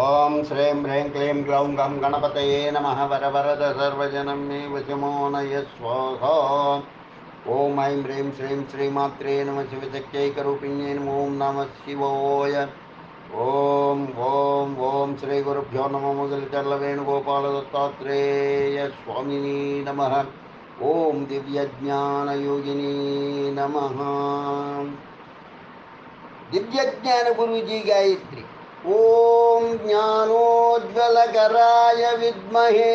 ఓం శ్రీం హ్రీం క్లీం గ్లౌం గం గణపతయే నమః వరవరద సర్వజనం మే వశమోనయ స్వాహా. ఓం ఐం హ్రీం శ్రీం శ్రీమాత్రే నమ శివశక్తైకరూపిణ్యై నమో ఓం నమ శివాయ. ఓం ఓం ఓం శ్రీ గురుభ్యో నమో మురళీధర వేణుగోపాల దత్తాత్రేయ స్వామిని నమః. ఓం దివ్యజ్ఞానయోగిని నమః. दिव्यज्ञान गुरुजी गायत्री. ओम ज्ञानोज्वलकराय विद्महे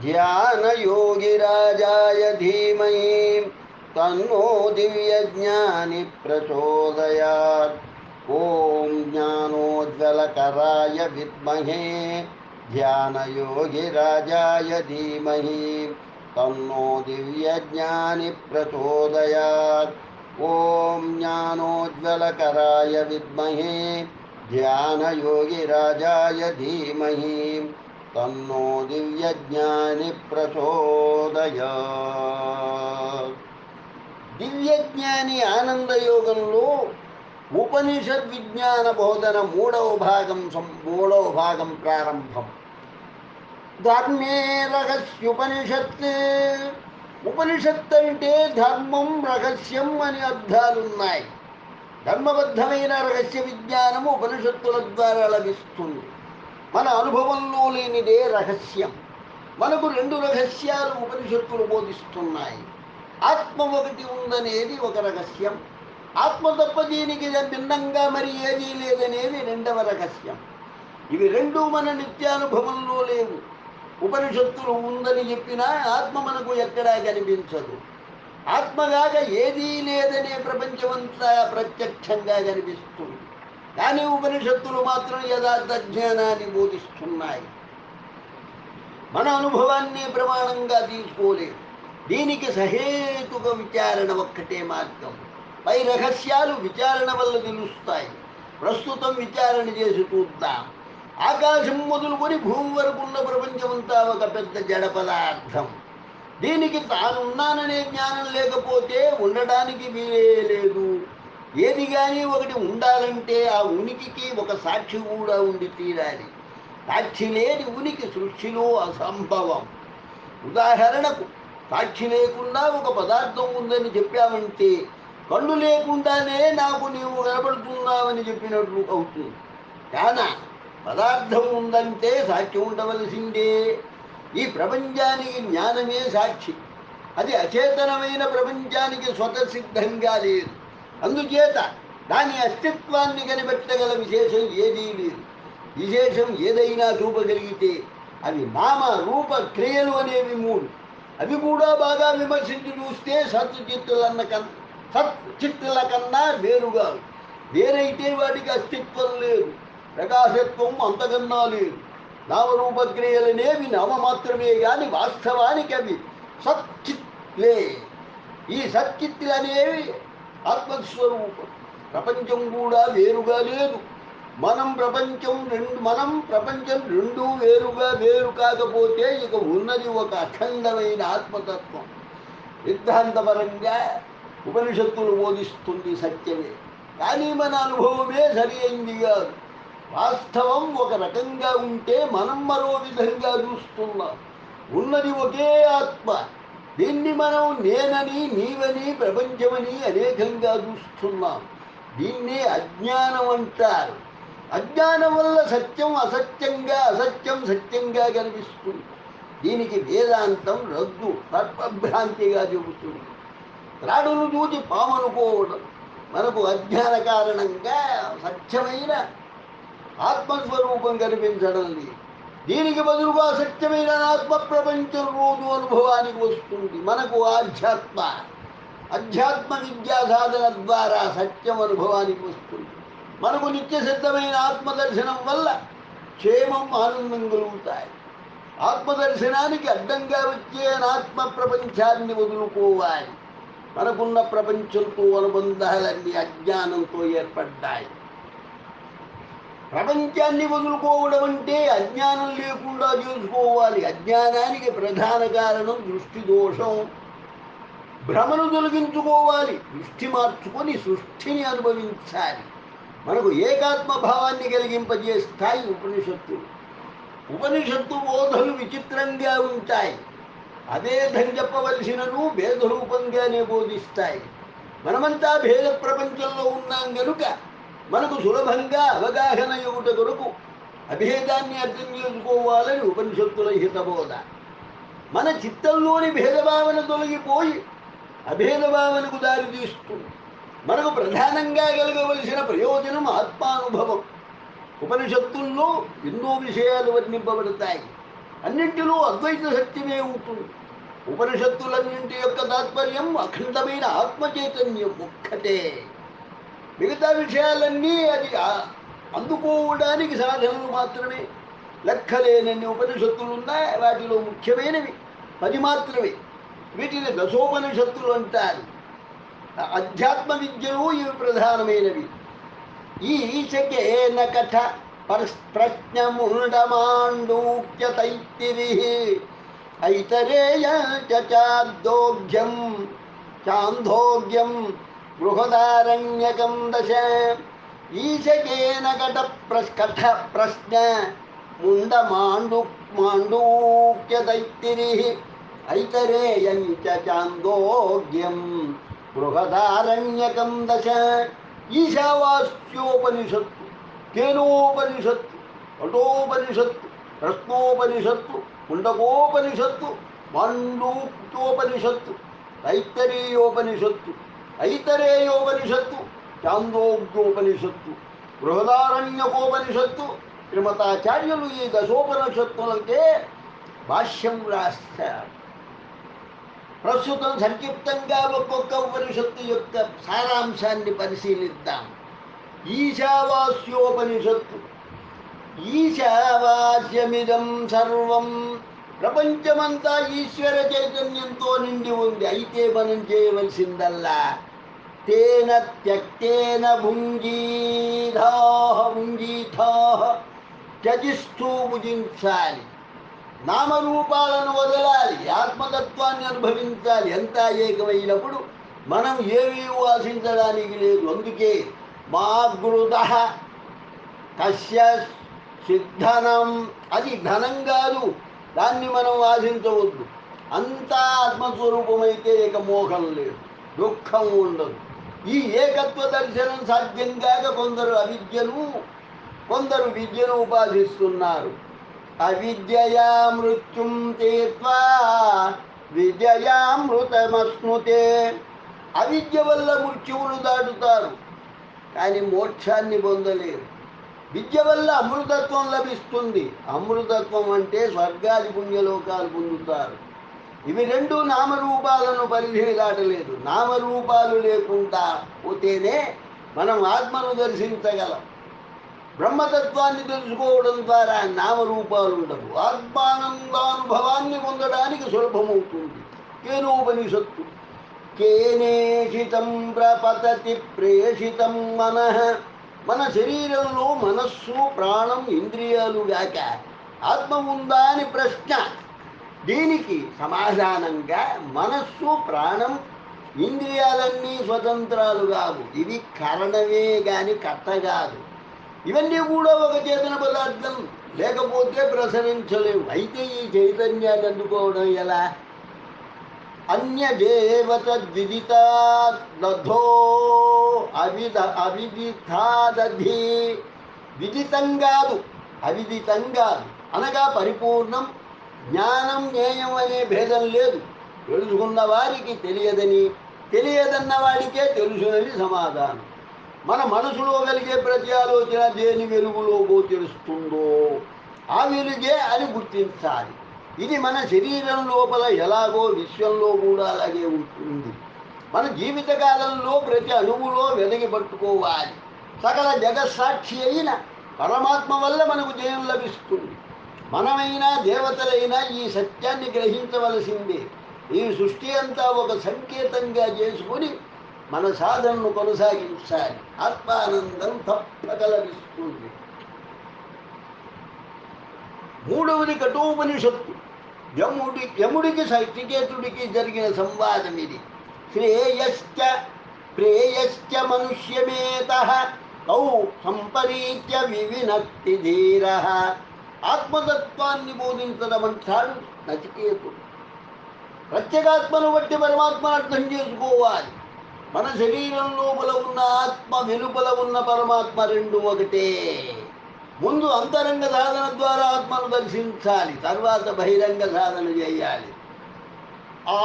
ध्यान योगिराजाय धीमहि तन्नो दिव्यज्ञानि प्रचोदयात्. ओम ज्ञानोज्वलकराय विद्महे ध्यान योगिराजाय धीमहि तन्नो दिव्यज्ञानि प्रचोदयात्. ओम ज्ञानोज्वलकराय विद्महे ध्यानयोगिराजाय धीमहि तन्नो दिव्यज्ञानि प्रचोदयात्. దివ్యజ్ఞాని ఆనందయోగంలో ఉపనిషద్ విజ్ఞాన బోధన మూడవ భాగం ప్రారంభం. ధర్మే రహస్యోపనిషత్. ఉపనిషత్తు అంటే ధర్మం, రహస్యం అని అర్థాలున్నాయి. ధర్మబద్ధమైన రహస్య విజ్ఞానము ఉపనిషత్తుల ద్వారా లభిస్తుంది. మన అనుభవంలో లేనిదే రహస్యం. మనకు రెండు రహస్యాలు ఉపనిషత్తులు బోధిస్తున్నాయి. ఆత్మ ఒకటి ఉందనేది ఒక రహస్యం, ఆత్మ తప్ప దీనికి భిన్నంగా మరి ఏదీ లేదనేది రెండవ రహస్యం. ఇవి రెండూ మన నిత్యానుభవంలో లేవు. ఉపనిషత్తులు ఉందని చెప్పినా ఆత్మ మనకు ఎక్కడా కనిపించదు. ఆత్మగాక ఏదీ లేదనే ప్రపంచమంతా ప్రత్యక్షంగా కనిపిస్తుంది. కానీ ఉపనిషత్తులు మాత్రం యథార్థ జ్ఞానాన్ని బోధిస్తున్నాయి. మన అనుభవాన్ని ప్రమాణంగా తీసుకోలేదు. దీనికి సహేతుక విచారణ ఒక్కటే మార్గం. పై రహస్యాలు విచారణ వల్ల తెలుస్తాయి. ప్రస్తుతం విచారణ చేసి చూద్దాం. ఆకాశం మొదలుకొని భూమి వరకు ఉన్న ప్రపంచమంతా ఒక పెద్ద జడ పదార్థం. దీనికి తానున్నాననే జ్ఞానం లేకపోతే ఉండడానికి వీలే లేదు. ఏది కానీ ఒకటి ఉండాలంటే ఆ ఉనికికి ఒక సాక్షి కూడా ఉండి తీరాలి. సాక్షి లేని ఉనికి సృష్టిలో అసంభవం. ఉదాహరణకు, సాక్షి లేకుండా ఒక పదార్థం ఉందని చెప్పామంటే కళ్ళు లేకుండానే నాకు నీవు కనబడుతున్నావని చెప్పినట్లు అవుతుంది. కానా పదార్థం ఉందంటే సాక్షి ఉండవలసిందే. ఈ ప్రపంచానికి జ్ఞానమే సాక్షి. అది అచేతనమైన ప్రపంచానికి స్వతసిద్ధంగా లేదు. అందుచేత దాని అస్తిత్వాన్ని కనిపెట్టగల విశేషం ఏదీ లేదు. విశేషం ఏదైనా చూపగలిగితే అవి నామ రూప క్రియలు అనేవి మూడు. అవి కూడా బాగా విమర్శించి చూస్తే సత్చిత్తుల కన్నా వేరుగా, వేరైతే వాటికి అస్తిత్వం లేదు. ప్రకాశత్వం అంతకన్నా లేదు. నామరూపక్రియలనేవి నామ మాత్రమే కానీ వాస్తవానికి అవి సచ్చిత్లే. ఈ సచ్చిత్తులు అనేవి ఆత్మస్వరూపం. ప్రపంచం కూడా వేరుగా లేదు. మనం ప్రపంచం రెండూ వేరు కాకపోతే ఇక ఉన్నది ఒక అఖండమైన ఆత్మతత్వం. సిద్ధాంతపరంగా ఉపనిషత్తులు బోధిస్తుంది సత్యమే, కానీ మన అనుభవమే సరి అయింది కాదు. వాస్తవం ఒక రకంగా ఉంటే మనం మరో విధంగా చూస్తున్నాం. ఉన్నది ఒకే ఆత్మ. దీన్ని మనం నేనని, నీవని, ప్రపంచమని అనేకంగా చూస్తున్నాం. దీన్నే అజ్ఞానం అంటారు. అజ్ఞానం వల్ల సత్యం అసత్యంగా, అసత్యం సత్యంగా కనిపిస్తుంది. దీనికి వేదాంతం రద్దు, సర్వభ్రాంతిగా చెబుతుంది. త్రాడును చూసి పామనుకోవడం మనకు అజ్ఞాన కారణంగా సత్యమైన ఆత్మస్వరూపం కనిపించడం లేదు. దీనికి బదులుగా సత్యమైన ఆత్మ ప్రపంచం రోజు అనుభవానికి వస్తుంది. మనకు అధ్యాత్మ విద్యా సాధన ద్వారా సత్యం అనుభవానికి వస్తుంది. మనకు నిత్య సిద్ధమైన ఆత్మదర్శనం వల్ల క్షేమం, ఆనందం కలుగుతాయి. ఆత్మదర్శనానికి అడ్డంగా వచ్చే అనాత్మ ప్రపంచాన్ని వదులుకోవాలి. మనకున్న ప్రపంచంతో అనుబంధాలన్నీ అజ్ఞానంతో ఏర్పడ్డాయి. ప్రపంచాన్ని వదులుకోవడం అంటే అజ్ఞానం లేకుండా చేసుకోవాలి. అజ్ఞానానికి ప్రధాన కారణం దృష్టి దోషం. భ్రమను తొలగించుకోవాలి. దృష్టి మార్చుకొని సృష్టిని అనుభవించాలి. మనకు ఏకాత్మ భావాన్ని కలిగింపజే స్థాయి ఉపనిషత్తులు. ఉపనిషత్తు బోధలు విచిత్రంగా ఉంటాయి. అభేదం చెప్పవలసినను భేదరూపంగానే బోధిస్తాయి. మనమంతా భేద ప్రపంచంలో ఉన్నాం గనుక మనకు సులభంగా అవగాహన యుగుట కొరకు అభేదాన్ని అర్థం చేసుకోవాలని ఉపనిషత్తుల హితబోధ. మన చిత్తంలోని భేదభావన తొలగిపోయి అభేదభావనకు దారితీస్తుంది. మనకు ప్రధానంగా కలగవలసిన ప్రయోజనం ఆత్మానుభవం. ఉపనిషత్తుల్లో ఎన్నో విషయాలు వర్ణింపబడతాయి. అన్నింటిలో అద్వైత సత్యమే ఉంటుంది. ఉపనిషత్తులన్నింటి యొక్క తాత్పర్యం అఖండమైన ఆత్మచైతన్యం ఒక్కటే. మిగతా విషయాలన్నీ అది అందుకోవడానికి సాధనలు మాత్రమే. లెక్కలేనన్ని ఉపనిషత్తులు ఉన్నాయి. వాటిలో ముఖ్యమైనవి 10 మాత్రమే. వీటిని దశోపనిషత్తులు అంటారు. అధ్యాత్మ విద్యలో ఇవి ప్రధానమైనవి. ఈశకేన కథ ప్రశ్నముండమాండూక్యతైత్తిరి ఐతరేయ చాందోగ్యం బృహదారణ్యకం దశ. ఈశకేన కథ ప్రశ్న మాండూక్యతైత్తిరి ఐతరేయం చాందోగ్యం బృహదారణ్యకం దశ. ఈశావాస్యోపనిషత్తు, కేనోపనిషత్తు, కఠోపనిషత్తు, ప్రశ్నోపనిషత్తు, ముండకోపనిషత్తు, మాండూక్యోపనిషత్తు, తైత్తరీయోపనిషత్తు, ఐతరేయోపనిషత్తు, చాందోగ్యోపనిషత్తు, బృహదారణ్యకోపనిషత్తు. శ్రీమతాచార్యులు ఈ దశోపనిషత్తులకే భాష్యం రాస్తారు. ప్రస్తుతం సంక్షిప్తంగా ఒక్కొక్క ఉపనిషత్తు యొక్క సారాంశాన్ని పరిశీలిద్దాం. ఈశావాస్యోపనిషత్తు. ఈశావాస్యమిదం సర్వం. ప్రపంచమంతా ఈశ్వర చైతన్యంతో నిండి ఉంది. అయితే మనం చేయవలసిందల్లా తేన త్యక్తేన భుంజీథాః త్యజిస్తూ భుజించాలి. నామరూపాలను వదలాలి. ఆత్మతత్వాన్ని అనుభవించాలి. అంతా ఏకమైనప్పుడు మనం ఏమీ వాసించడానికి లేదు. అందుకే మా గృత కశ్య సిద్ధనం. అది ధనం కాదు, దాన్ని మనం వాసించవద్దు. అంతా ఆత్మస్వరూపమైతే ఇక మోహం లేదు, దుఃఖం ఉండదు. ఈ ఏకత్వ దర్శనం సాధ్యం కాక కొందరు అవిద్యను, కొందరు విద్యను ఉపాసిస్తున్నారు. అవిద్యయా మృత్యుం తీర్త్వా విద్యయామృతమశ్నుతే. అవిద్య వల్ల మృత్యువును దాటుతారు, కానీ మోక్షాన్ని పొందలేరు. విద్య వల్ల అమృతత్వం లభిస్తుంది. అమృతత్వం అంటే స్వర్గాది పుణ్యలోకాలు పొందుతారు. ఇవి రెండు నామరూపాలను పరిధిని దాటలేదు. నామరూపాలు లేకుండా పోతేనే మనం ఆత్మను దర్శించగలం. బ్రహ్మతత్వాన్ని తెలుసుకోవడం ద్వారా నామరూపాలు ఉండవు. ఆత్మానందానుభవాన్ని పొందడానికి సులభమవుతుంది. కేనోపనిషత్తు. కేనేషితం ప్రపతతి ప్రేషితం మనః. మన శరీరంలో మనస్సు, ప్రాణం, ఇంద్రియాలు గాక ఆత్మ ఉందా అని ప్రశ్న. దీనికి సమాధానంగా మనస్సు, ప్రాణం, ఇంద్రియాలన్నీ స్వతంత్రాలు కావు. ఇవి కారణమే గాని కర్త కాదు. ఇవన్నీ కూడా ఒక చేతన పదార్థం, లేకపోతే ప్రసరించలేవు. అయితే ఈ చైతన్యాన్ని అందుకోవడం ఎలా? అన్యదేవత విదితాదధో అవిదితాదధి. విదితం కాదు, అవిదితం కాదు అనగా పరిపూర్ణం. జ్ఞానం జ్ఞేయం అనే భేదం లేదు. తెలుసుకున్న వారికి తెలియదని, తెలియదన్న వాడికే తెలుసునని సమాధానం. మన మనసులో కలిగే ప్రతి ఆలోచన దేని వెలుగులో గోచరిస్తుందో ఆ వెలుగే అని గుర్తించాలి. ఇది మన శరీరం లోపల ఎలాగో విశ్వంలో కూడా అలాగే ఉంటుంది. మన జీవితకాలంలో ప్రతి అణువులో వెదకి పట్టుకోవాలి. సకల జగత్సాక్షి అయిన పరమాత్మ వల్ల మనకు జయం లభిస్తుంది. మనమైనా దేవతలైనా ఈ సత్యాన్ని గ్రహించవలసిందే. ఈ సృష్టి అంతా ఒక సంకేతంగా చేసుకుని మన సాధనను కొనసాగించాలి. ఆత్మానందం తప్పక లభిస్తుంది. మూడవది కఠోపనిషత్తు. యముడికి నచికేతుడికి జరిగిన సంవాదం ఇది. శ్రేయశ్చ ప్రేయశ్చ మనుష్యమేతః తౌ సంపరీత్య వివినక్తి ధీర. ఆత్మతత్వాన్ని బోధించడం అంటాడు నచికేతుడు. ప్రత్యేగాత్మను బట్టి పరమాత్మను అర్థం చేసుకోవాలి. మన శరీరం లోపల ఉన్న ఆత్మ, వెలుపల ఉన్న పరమాత్మ రెండు ఒకటే. ముందు అంతరంగ సాధన ద్వారా ఆత్మను దర్శించాలి, తర్వాత బహిరంగ సాధన చేయాలి.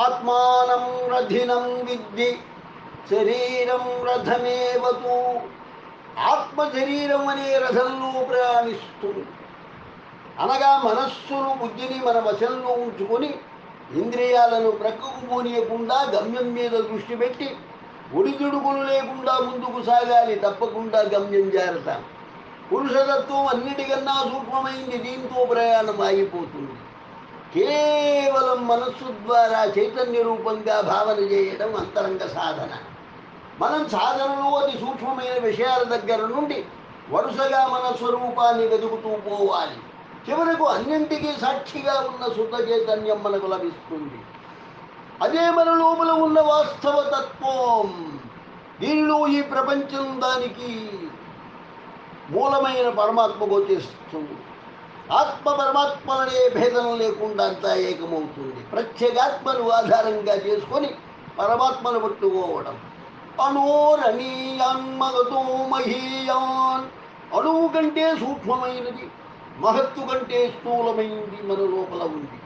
ఆత్మానం రథినం విద్ధి శరీరం రథమేవతు. ఆత్మ శరీరం అనే రథంలో ప్రయాణిస్తుంది. అనగా మనస్సును, బుద్ధిని మన వశంలో ఉంచుకొని ఇంద్రియాలను ప్రక్కకు పోనీయకుండా గమ్యం మీద దృష్టి పెట్టి ఒడిదుడుకులు లేకుండా ముందుకు సాగాలి. తప్పకుండా గమ్యం చేరతాం. పురుషతత్వం అన్నిటికన్నా సూక్ష్మమైంది, దీంతో ప్రయాణం ఆగిపోతుంది. కేవలం మనస్సు ద్వారా చైతన్య రూపంగా భావన చేయడం అంతరంగ సాధన. మనం సాధనలో అతి సూక్ష్మమైన విషయాల దగ్గర నుండి వరుసగా మన స్వరూపాన్ని వెతుకుతూ పోవాలి. చివరకు అన్నింటికీ సాక్షిగా ఉన్న శుద్ధ చైతన్యం మనకు లభిస్తుంది. అదే మన లోపల ఉన్న వాస్తవతత్వం. దీనిలో ఈ ప్రపంచం దానికి మూలమైన పరమాత్మ గోచరిస్తుంది. ఆత్మ పరమాత్మలనే భేదం లేకుండా అంతా ఏకమవుతుంది. ప్రత్యేగాత్మను ఆధారంగా చేసుకొని పరమాత్మను పట్టుకోవడం. అణోరణీయాన్మగతో మహీయాన్. అణువు కంటే సూక్ష్మమైనది, మహత్తు కంటే స్థూలమైనది మన లోపల ఉంది.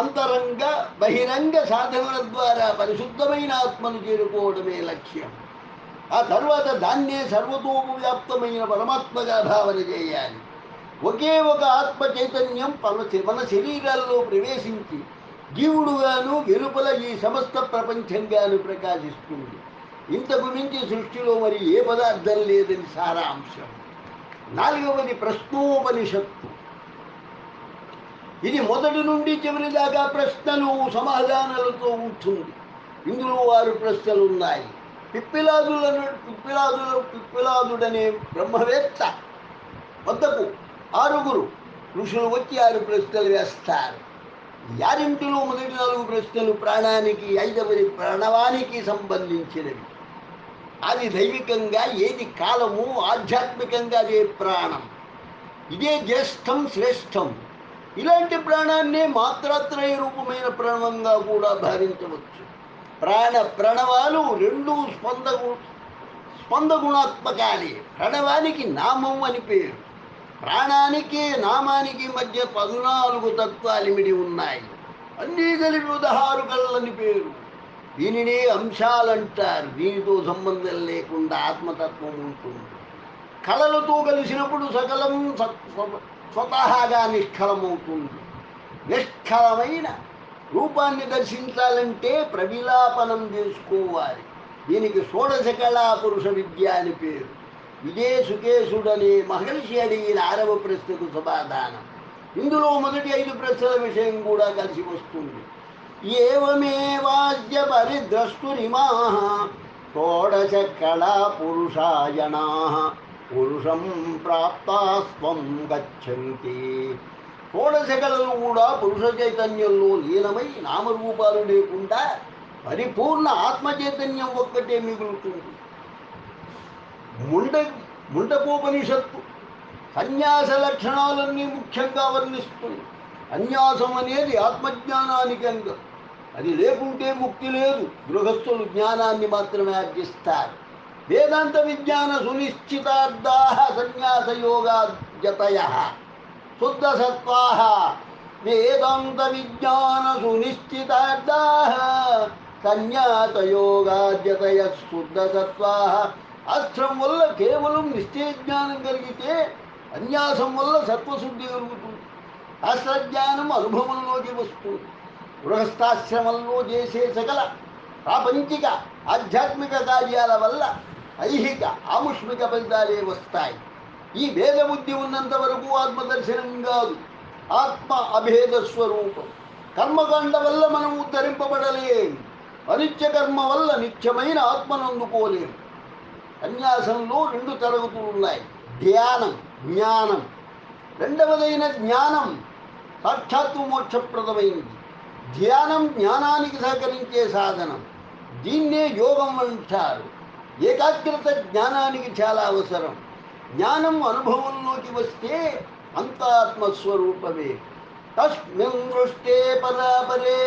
అంతరంగ బహిరంగ సాధనల ద్వారా పరిశుద్ధమైన ఆత్మను చేరుకోవడమే లక్ష్యం. ఆ తర్వాత దాన్నే సర్వతోవ్యాప్తమైన పరమాత్మగా భావన చేయాలి. ఒకే ఒక ఆత్మ చైతన్యం మన శరీరాల్లో ప్రవేశించి జీవుడుగాను, వెలుపల ఈ సమస్త ప్రపంచంగాను ప్రకాశిస్తుంది. ఇంతకు మించి సృష్టిలో మరి ఏ పదార్థం లేదని సారాంశం. 4వది ప్రశ్నోపనిషత్తు. ఇది మొదటి నుండి చివరి దాకా ప్రశ్నలు సమాధానాలతో ఉంటుంది. ఇందులో 6 ప్రశ్నలు ఉన్నాయి. పిప్పిలాదుడనే బ్రహ్మవేత్త వద్దకు 6 ఋషులు వచ్చి 6 ప్రశ్నలు వేస్తారు. యారింటిలో మొదటి 4 ప్రశ్నలు ప్రాణానికి, 5వది ప్రణవానికి సంబంధించినవి. అది దైవికంగా ఏది కాలము, ఆధ్యాత్మికంగా అదే ప్రాణం. ఇదే జ్యేష్ఠం శ్రేష్టం. ఇలాంటి ప్రాణాన్నే మాత్రాత్రయ రూపమైన ప్రణవంగా కూడా భావించవచ్చు. ప్రణవాలు రెండు స్పందగుణాత్మకాలే. ప్రణవానికి నామం అని పేరు. ప్రాణానికి నామానికి మధ్య 14 తత్వాలిమిడి ఉన్నాయి. అన్నీ కలిపి 16 కళ్ళని పేరు. దీనినే అంశాలంటారు. దీనితో సంబంధం లేకుండా ఆత్మతత్వం ఉంటుంది. కళలతో కలిసినప్పుడు సకలం స్వతహాగా నిష్కలమవుతుంది. నిష్కలమైన రూపాన్ని దర్శించాలంటే ప్రవిలాపనం చేసుకోవాలి. దీనికి షోడశ కళా పురుష విద్య అని పేరు. ఇదే సుకేశుడనే మహర్షి అడిగిన 6వ ప్రశ్నకు సమాధానం. ఇందులో మొదటి 5 ప్రశ్నల విషయం కూడా కలిసి వస్తుంది. ఏవమేవాద్య పరిద్రష్టురిమాః షోడశ కళా పురుషాయణాః పురుషం ప్రాప్తాస్త్వం గచ్చంతి. షోడశ కళలు కూడా పురుష చైతన్యంలో లీనమై నామరూపాలు లేకుండా పరిపూర్ణ ఆత్మ చైతన్యం ఒక్కటే మిగులుతుంది. ముండకోపనిషత్తు సన్యాస లక్షణాలన్నీ ముఖ్యంగా వర్ణిస్తుంది. సన్యాసం అనేది ఆత్మజ్ఞానానికి అంగం. అది లేకుంటే ముక్తి లేదు. గృహస్థులు జ్ఞానాన్ని మాత్రమే ఆర్జిస్తారు. వేదాంత విజ్ఞాన సునిశ్చితార్థాః సన్యాస యోగాద్యతయః శుద్ధ సత్వాః. వేదాంత విజ్ఞాన సునిశ్చితార్థాః సన్యాస యోగాద్యతయః శుద్ధ సత్వాః. శాస్త్రం వల్ల కేవలం నిశ్చయ జ్ఞానం కలిగితే సన్యాసం వల్ల సత్వశుద్ధి కలుగుతుంది. శాస్త్రజ్ఞానం అనుభవంలోకి వస్తుంది. గృహస్థాశ్రమంలో చేసే సకల ప్రాపంచిక ఆధ్యాత్మిక కార్యాల వల్ల ఐహిక ఆముష్మిక ఫలితాలే వస్తాయి. ఈ భేద బుద్ధి ఉన్నంత వరకు ఆత్మదర్శనం కాదు. ఆత్మ అభేద స్వరూపం. కర్మకాండ వల్ల మనం ఉద్ధరింపబడలేం. అనిత్య కర్మ వల్ల నిత్యమైన ఆత్మను అందుకోలేం. సన్యాసంలో 2 తరగతులు ఉన్నాయి. ధ్యానం, జ్ఞానం. రెండవదైన జ్ఞానం సాక్షాత్తు మోక్షప్రదమైంది. ధ్యానం జ్ఞానానికి సహకరించే సాధనం. దీన్నే యోగం అంటారు. ఏకాగ్రత జ్ఞానానికి చాలా అవసరం. జ్ఞానం అనుభవంలోకి వస్తే అంతాత్మస్వరూపమే. తస్మిన్ దృష్టే పరాపరే.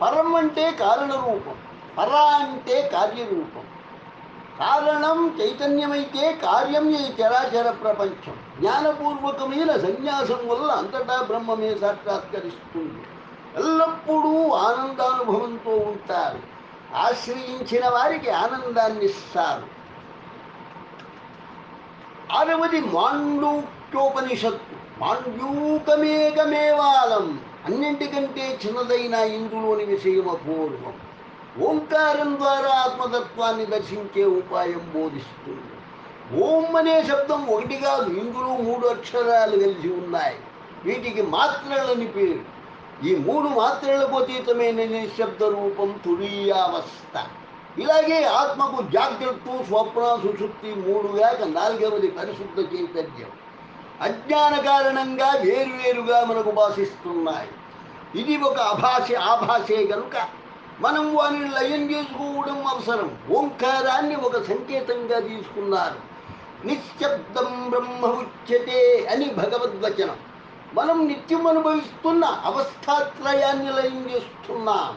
పరం అంటే కారణ రూపం, పర అంటే కార్యరూపం. కారణం చైతన్యమైతే కార్యం ఈ చరాచర ప్రపంచం. జ్ఞానపూర్వకమైన సన్యాసం వల్ల అంతటా బ్రహ్మమే సాక్షాత్కరిస్తుంది. ఎల్లప్పుడూ ఆనందానుభవంతో ఉంటారు. ఆశ్రయించిన వారికి ఆనందాన్ని ఇస్తారు. ఆరవది మాండూక్యోపనిషత్తు. మాండ్యూకమేకమేవాలం. అన్నింటికంటే చిన్నదైన ఇందులోని విషయం అపూర్వం. ఓంకారం ద్వారా ఆత్మతత్వాన్ని దర్శించే ఉపాయం బోధిస్తుంది. ఓం అనే శబ్దం ఒకటి కాదు, ఇందులో 3 అక్షరాలు కలిసి ఉన్నాయి. వీటికి మాత్రలని పేరు. ఈ 3 మాత్రలకు అతీతమైన నిశ్శబ్ద రూపం తురీయావస్థ. ఇలాగే ఆత్మకు జాగ్రత్త, స్వప్న, సుషుప్తి 3గాక 4వది పరిశుద్ధ చైతన్యం. అజ్ఞాన కారణంగా వేరువేరుగా మనకు భాషిస్తున్నాయి. ఇది ఒక ఆభాషే కనుక మనం వారిని లయం చేసుకోవడం అవసరం. ఓంకారాన్ని ఒక సంకేతంగా తీసుకున్నారు. నిశ్శబ్దం బ్రహ్మ ఉచ్యతే అని భగవద్వచనం. మనం నిత్యం అనుభవిస్తున్న అవస్థాత్రయాన్ని లయం చేస్తున్నాం.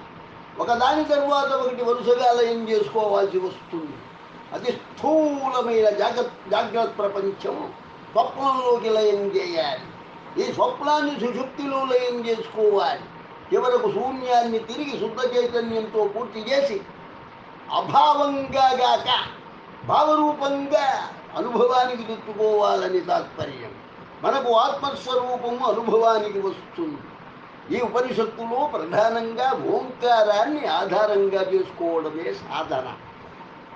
ఒకదాని తరువాత ఒకటి వరుసగా లయం చేసుకోవాల్సి వస్తుంది. అతి స్థూలమైన జాగ్రత్త ప్రపంచం స్వప్నంలోకి లయం చేయాలి. ఈ స్వప్నాన్ని సుషుప్తిలో లయం చేసుకోవాలి. చివరకు శూన్యాన్ని తిరిగి శుద్ధ చైతన్యంతో పూర్తి చేసి అభావంగా గాక భావరూపంగా అనుభవానికి తెచ్చుకోవాలని తాత్పర్యం. మనకు ఆత్మస్వరూపము అనుభవానికి వస్తుంది. ఈ ఉపనిషత్తులో ప్రధానంగా ఓంకారాన్ని ఆధారంగా చేసుకోవడమే సాధన.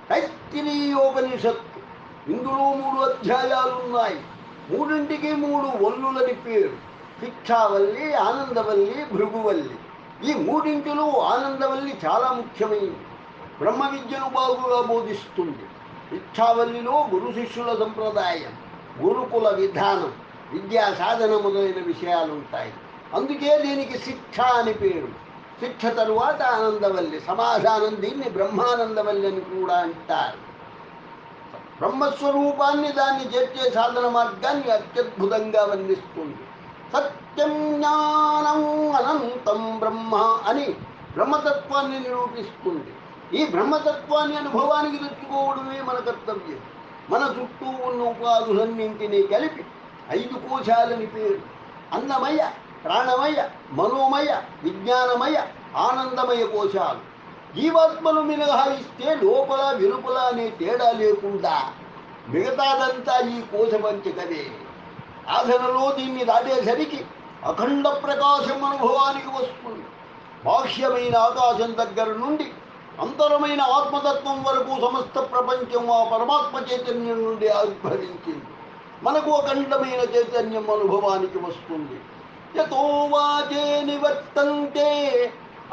తైత్తిరీయోపనిషత్తు. ఇందులో 3 అధ్యాయాలున్నాయి. 3ంటికి 3 వల్లులని పేరు. శిక్షావల్లి, ఆనందవల్లి, భృగువల్లి. ఈ 3ంటిలో ఆనందవల్లి చాలా ముఖ్యమైనది. బ్రహ్మ విద్యను బాగుగా బోధిస్తుంది. శిక్షావల్లిలో గురు శిష్యుల సంప్రదాయం, గురుకుల విధానం, విద్యా సాధన మొదలైన విషయాలుంటాయి. అందుకే దీనికి శిక్ష అని పేరు. శిక్ష తరువాత ఆనందవల్లి, సమాధానం. దీన్ని బ్రహ్మానందవల్లి అని కూడా అంటారు. బ్రహ్మస్వరూపాన్ని దాన్ని చేర్చే సాధన మార్గాన్ని అత్యద్భుతంగా వర్ణిస్తుంది. సత్యం జ్ఞానం అనంతం బ్రహ్మ అని బ్రహ్మతత్వాన్ని నిరూపిస్తుంది. ఈ బ్రహ్మతత్వాన్ని అనుభవానికి తెచ్చుకోవడమే మన కర్తవ్యం. మన చుట్టూ ఉన్న ఉపాధులన్నింటినీ కలిపి 5 కోశాలని పేరు. అన్నమయ, ప్రాణమయ, మనోమయ, విజ్ఞానమయ, ఆనందమయ కోశాలు. జీవాత్మను మినహాయిస్తే లోపల వెలుపల అనే తేడా లేకుండా మిగతాదంతా ఈ కోశపంచకమే. సాధనలో దీన్ని దాటేసరికి అఖండ ప్రకాశం అనుభవానికి వస్తుంది. బాహ్యమైన ఆకాశం దగ్గర నుండి అంతరమైన ఆత్మతత్వం వరకు సమస్త ప్రపంచం ఆ పరమాత్మ చైతన్యం నుండి ఆవిర్భవించింది. మనకు అఖండమైన చైతన్యం అనుభవానికి వస్తుంది. యతో వాచే నివర్తంతే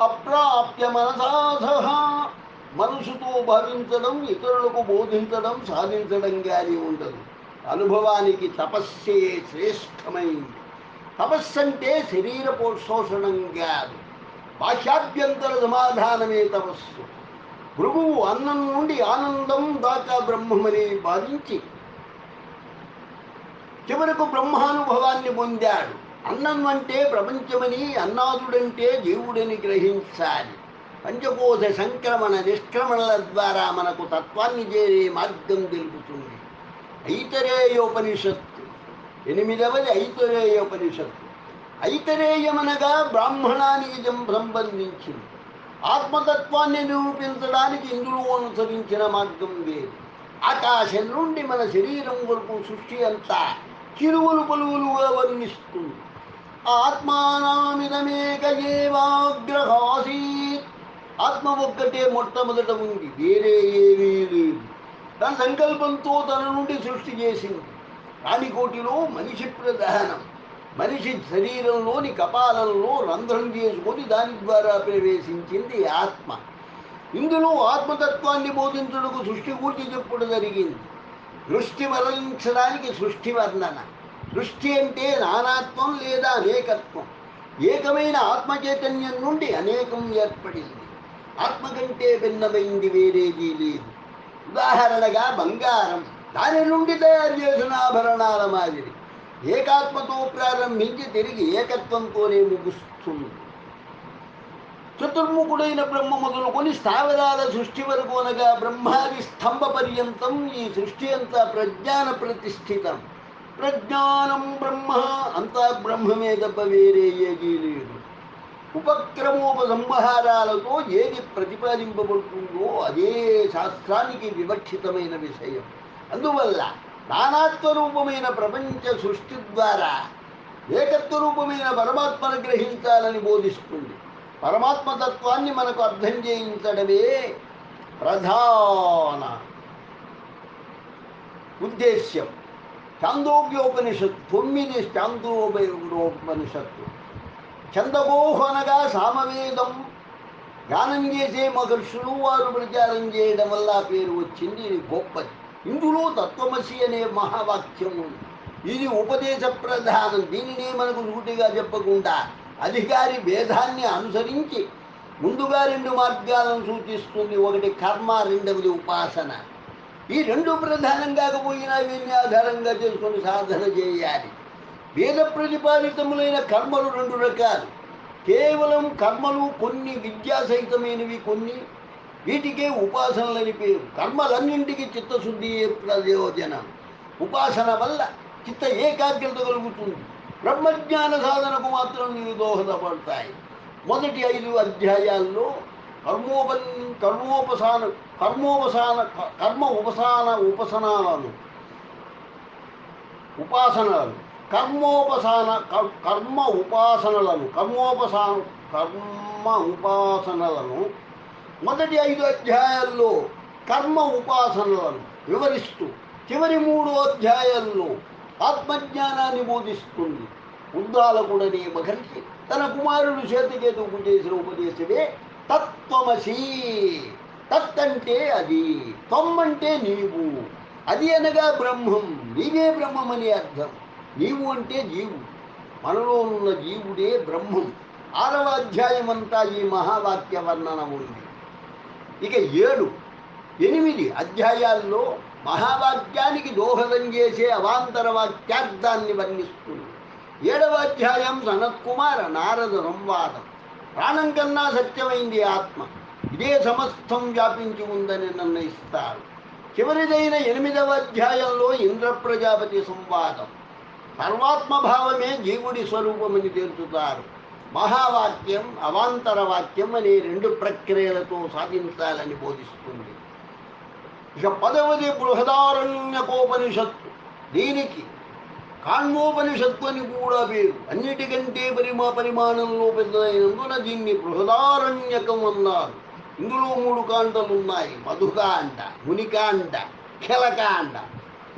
అప్రాప్య మనసా సహా. మనసుతో భావించడం, ఇతరులకు బోధించడం, సాధించడం కానీ ఉండదు. అనుభవానికి తపస్సే శ్రేష్టమైంది. తపస్సు అంటే శరీర పోషోషణం కాదు, బాహ్యాభ్యంతర సమాధానమే తపస్సు. భృగువు అన్నం నుండి ఆనందం దాకా బ్రహ్మమని భావించి చివరకు బ్రహ్మానుభవాన్ని పొందాడు. అన్నం అంటే ప్రపంచమని, అన్నాదుడంటే జీవుడని గ్రహించాలి. పంచకోశ సంక్రమణ నిష్క్రమణల ద్వారా మనకు తత్వాన్ని చేరే మార్గం తెలుపుతుంది. ఐతరేయోపనిషత్తు. 8వది ఐతరేయోపనిషత్తు. ఐతరేయమనగా బ్రాహ్మణానికి సంబంధించింది. ఆత్మతత్వాన్ని నిరూపించడానికి ఇందులో అనుసరించిన మార్గం వేరు. ఆకాశం నుండి మన శరీరం వరకు సృష్టి అంతా చిరువులు పలువులుగా వర్ణిస్తుంది. ఆత్మానామిదమేక ఏవాగ్రహాసీత్. ఆత్మ ఒక్కటే మొట్టమొదట ఉంది, వేరే ఏమీ లేదు. తన సంకల్పంతో తన నుండి సృష్టి చేసింది. ప్రాణికోటిలో మనిషి ప్రధానం. మనిషి శరీరంలోని కపాలంలో రంధ్రం చేసుకొని దాని ద్వారా ప్రవేశించింది ఆత్మ. ఇందులో ఆత్మతత్వాన్ని బోధించుటకు సృష్టి గురించి చెప్పుడు జరిగింది. దృష్టి వర్ణించడానికి సృష్టి వర్ణన. సృష్టి అంటే నానాత్వం లేదా అనేకత్వం. ఏకమైన ఆత్మచైతన్యం నుండి అనేకం ఏర్పడింది. ఆత్మ కంటే భిన్నమైంది వేరేది లేదు. ఉదాహరణగా బంగారం దాని నుండి తయారు చేసిన ఆభరణాల మాదిరి ఏకాత్మతో ప్రారంభించి తిరిగి ఏకత్వంతోనే ముగుస్తుంది. చతుర్ముఖుడైన బ్రహ్మ మొదలుకొని స్థావరాల సృష్టి వరకు అనగా బ్రహ్మాది స్తంభ పర్యంతం ఈ సృష్టి అంతా ప్రజ్ఞాన ప్రతిష్ఠితం. ప్రజ్ఞానం బ్రహ్మ, అంతా బ్రహ్మమే తప్ప వేరే ఏదీ లేదు. ఉపక్రమోపసంహారాలతో ఏది ప్రతిపాదింపబడుతుందో అదే శాస్త్రానికి వివక్షితమైన విషయం. అందువల్ల నానాత్వరూపమైన ప్రపంచ సృష్టి ద్వారా ఏకత్వరూపమైన పరమాత్మను గ్రహించాలని బోధిస్తుంది. పరమాత్మతత్వాన్ని మనకు అర్థం చేయించడమే ప్రధాన ఉద్దేశ్యం. ఛాందోగ్యోపనిషత్తు 9 ఛాందోగ్యోపనిషత్తు. ఛందగోహు అనగా సామవేదం గానం చేసే మహర్షులు వారు ప్రచారం చేయడం వల్ల పేరు వచ్చింది. ఇది గొప్పది. ఇందులో తత్వమసి అనే మహావాక్యం ఉంది. ఇది ఉపదేశ ప్రధానం. దీనినే మనకు సూటిగా చెప్పకుండా అధికారి భేదాన్ని అనుసరించి ముందుగా 2 మార్గాలను సూచిస్తుంది. ఒకటి కర్మ, రెండవది ఉపాసన. ఈ 2 ప్రధానం కాకపోయినా వీటిని ఆధారంగా చేసుకొని సాధన చేయాలి. వేద ప్రతిపాదితములైన కర్మలు 2 రకాలు. కేవలం కర్మలు కొన్ని విద్యాసహితమైనవి, కొన్ని వీటికే ఉపాసనలని పేరు. కర్మలన్నింటికి చిత్తశుద్ధి ప్రయోజనం. ఉపాసన వల్ల చిత్త ఏకాగ్రత కలుగుతుంది. బ్రహ్మజ్ఞాన సాధనకు మాత్రం ఇవి దోహదపడతాయి. మొదటి 5 అధ్యాయాల్లో ఉపాసనలను మొదటి 5 అధ్యాయాల్లో కర్మ ఉపాసనలను వివరిస్తూ చివరి 3 అధ్యాయాల్లో ఆత్మజ్ఞానాన్ని బోధిస్తుంది. ఉద్దాలకుడనే మహర్షి తన కుమారుడు శ్వేతకేతువుకు చేసిన ఉపదేశమే తత్వమసి. తత్ అంటే అది, త్వం అంటే నీవు, అది అనగా బ్రహ్మం, నీవే బ్రహ్మం అని అర్థం. నీవు అంటే జీవుడు, మనలో ఉన్న జీవుడే బ్రహ్మం. 6వ అధ్యాయం అంతా ఈ మహావాక్య వర్ణనం ఉంది. ఇక 7, 8 అధ్యాయాల్లో మహావాక్యానికి దోహదం చేసే అవాంతర వాక్యార్థాన్ని వర్ణిస్తుంది. 7వ అధ్యాయం సనత్కుమార నారద సంవాదం. ప్రాణం కన్నా సత్యమైంది ఆత్మ, ఇదే సమస్తం వ్యాపించి ఉందని నిర్ణయిస్తారు. చివరిదైన 8వ అధ్యాయంలో ఇంద్ర ప్రజాపతి సంవాదం. సర్వాత్మభావమే జీవుడి స్వరూపమని తెలుపుతారు. మహావాక్యం, అవాంతర వాక్యం అనే 2 ప్రక్రియలతో సాధించాలని బోధిస్తుంది. ఇక 10వది బృహదారణ్యకోపనిషత్తు. దీనికి కాణ్మోపనిషత్తు అని కూడా పేరు. అన్నిటికంటే పరిమాణంలో పెద్దదైనందున దీన్ని బృహదారణ్యకం అన్నారు. ఇందులో 3 కాండలు ఉన్నాయి. మధుకాండ, మునికాండ, ఖలకాండ.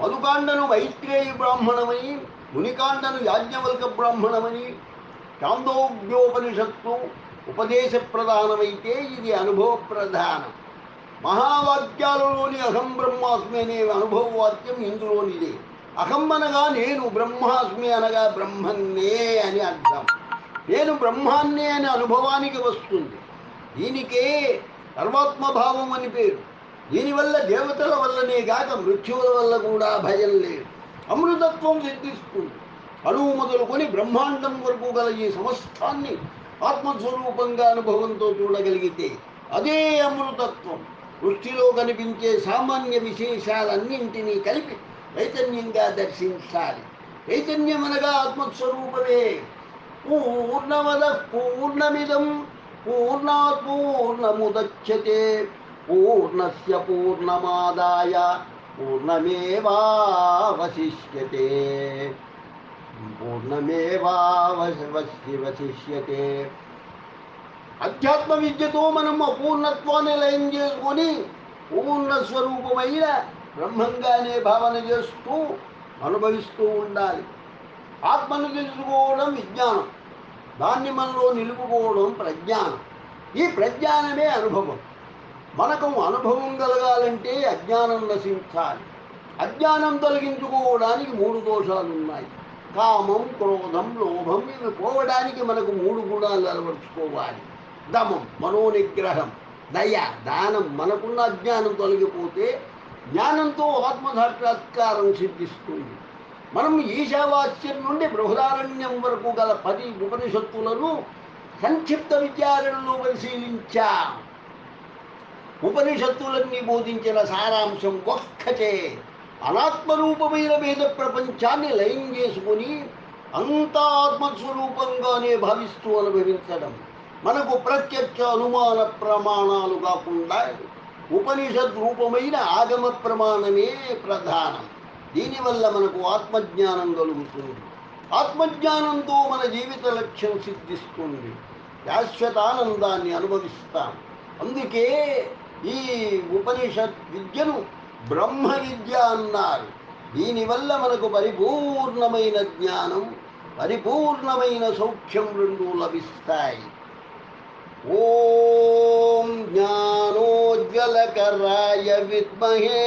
మధుకాండను మైత్రేయ బ్రాహ్మణమని, మునికాండను యాజ్ఞవల్క బ్రాహ్మణమని. ఛాందోగ్యోపనిషత్తు ఉపదేశ ప్రధానమైతే ఇది అనుభవ ప్రధానం. మహావాక్యాలలోని అహం బ్రహ్మాస్మి అనే అనుభవ వాక్యం ఇందులోనిదే. అహం అనగా నేను, బ్రహ్మాస్మి అనగా బ్రహ్మన్నే అని అర్థం. నేను బ్రహ్మాన్నే అనే అనుభవానికి వస్తుంది. దీనికే సర్వాత్మభావం అని పేరు. దీనివల్ల దేవతల వల్లనే కాక మృత్యువుల వల్ల కూడా భయం లేదు. అమృతత్వం సిద్ధిస్తుంది. అణువు మొదలుకొని బ్రహ్మాండం వరకు గల ఈ సమస్తాన్ని ఆత్మస్వరూపంగా అనుభవంతో చూడగలిగితే అదే అమృతత్వం. సృష్టిలో కనిపించే సామాన్య విశేషాలన్నింటినీ కలిపి చైతన్యంగా దర్శించాలి. చైతన్యం అనగా ఆత్మస్వరూపమే. పూర్ణమద పూర్ణమిదం పూర్ణాత్ పూర్ణముదచ్యతే పూర్ణస్య పూర్ణమాదాయ పూర్ణమేవావశిష్యతే పూర్ణమేవావశిష్యతే. అధ్యాత్మ విద్యతో మనం అపూర్ణత్వాన్ని లయం చేసుకొని పూర్ణస్వరూపమైన బ్రహ్మంగానే భావన చేస్తూ అనుభవిస్తూ ఉండాలి. ఆత్మను తెలుసుకోవడం విజ్ఞానం, దాన్ని మనలో నిలుపుకోవడం ప్రజ్ఞానం. ఈ ప్రజ్ఞానమే అనుభవం. మనకు అనుభవం కలగాలంటే అజ్ఞానం నశించాలి. అజ్ఞానం తొలగించుకోవడానికి 3 దోషాలు ఉన్నాయి. కామం, క్రోధం, లోభం. ఇవి పోవడానికి మనకు 3 గుణాలు అలవర్చుకోవాలి. దమం, మనోనిగ్రహం, దయ, దానం. మనకున్న అజ్ఞానం తొలగిపోతే జ్ఞానంతో ఆత్మసాక్షాత్కారం సిద్ధిస్తుంది. మనం ఈశావాస్యం నుండి బృహదారణ్యం వరకు గల 10 ఉపనిషత్తులను సంక్షిప్త విచారణలో పరిశీలించాం. ఉపనిషత్తులన్నీ బోధించిన సారాంశం ఒక్కటే: అనాత్మరూపమైన వేద ప్రపంచాన్ని లయం చేసుకుని అంతా ఆత్మస్వరూపంగానే భావిస్తూ అనుభవించడం. మనకు ప్రత్యక్ష అనుమాన ప్రమాణాలు కాకుండా ఉపనిషద్ రూపమైన ఆగమ ప్రమాణమే ప్రధానం. దీనివల్ల మనకు ఆత్మజ్ఞానం కలుగుతుంది. ఆత్మజ్ఞానంతో మన జీవిత లక్ష్యం సిద్ధిస్తుంది. శాశ్వతానందాన్ని అనుభవిస్తాం. అందుకే ఈ ఉపనిషత్ విద్యను బ్రహ్మ విద్య అన్నారు. దీనివల్ల మనకు పరిపూర్ణమైన జ్ఞానం, పరిపూర్ణమైన సౌఖ్యం రెండూ లభిస్తాయి. ఓం జ్ఞానోజ్వలకరాయ విద్మహే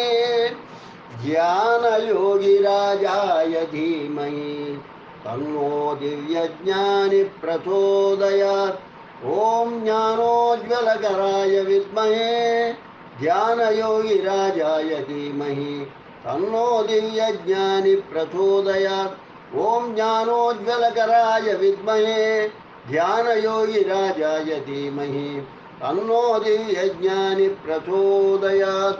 జ్ఞానయోగిరాజాయ ధీమహి తన్నో దివ్యజ్ఞాని ప్రచోదయాత్. ఓం జ్ఞానోజ్వలకరాయ విద్మహే జ్ఞానయోగిరాజాయ ధీమహి తన్నో దివ్యజ్ఞాని ప్రచోదయాత్. ఓం జ్ఞానోజ్వలకరాయ విద్మహే ధ్యానయోగిరాజాయ ధీమహి తన్నో దివ్యజ్ఞాని ప్రచోదయాత్.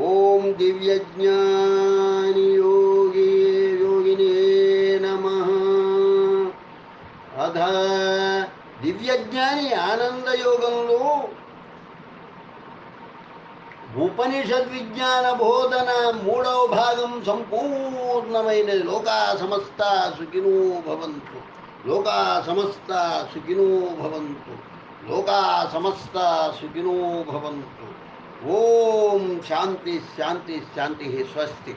ఓం దివ్యజ్ఞాని యోగినే నమః. అథ దివ్యజ్ఞాని ఆనందయోగంలో ఉపనిషద్ విజ్ఞాన బోధన 3వ భాగం సంపూర్ణమైనది. లోకా సమస్త సుఖినో భవంతు. లోకా సమస్త సుఖినో భవంతు. లోకా సమస్త సుఖినో భవంతు. ఓం శాంతి శాంతి శాంతి. స్వస్తి.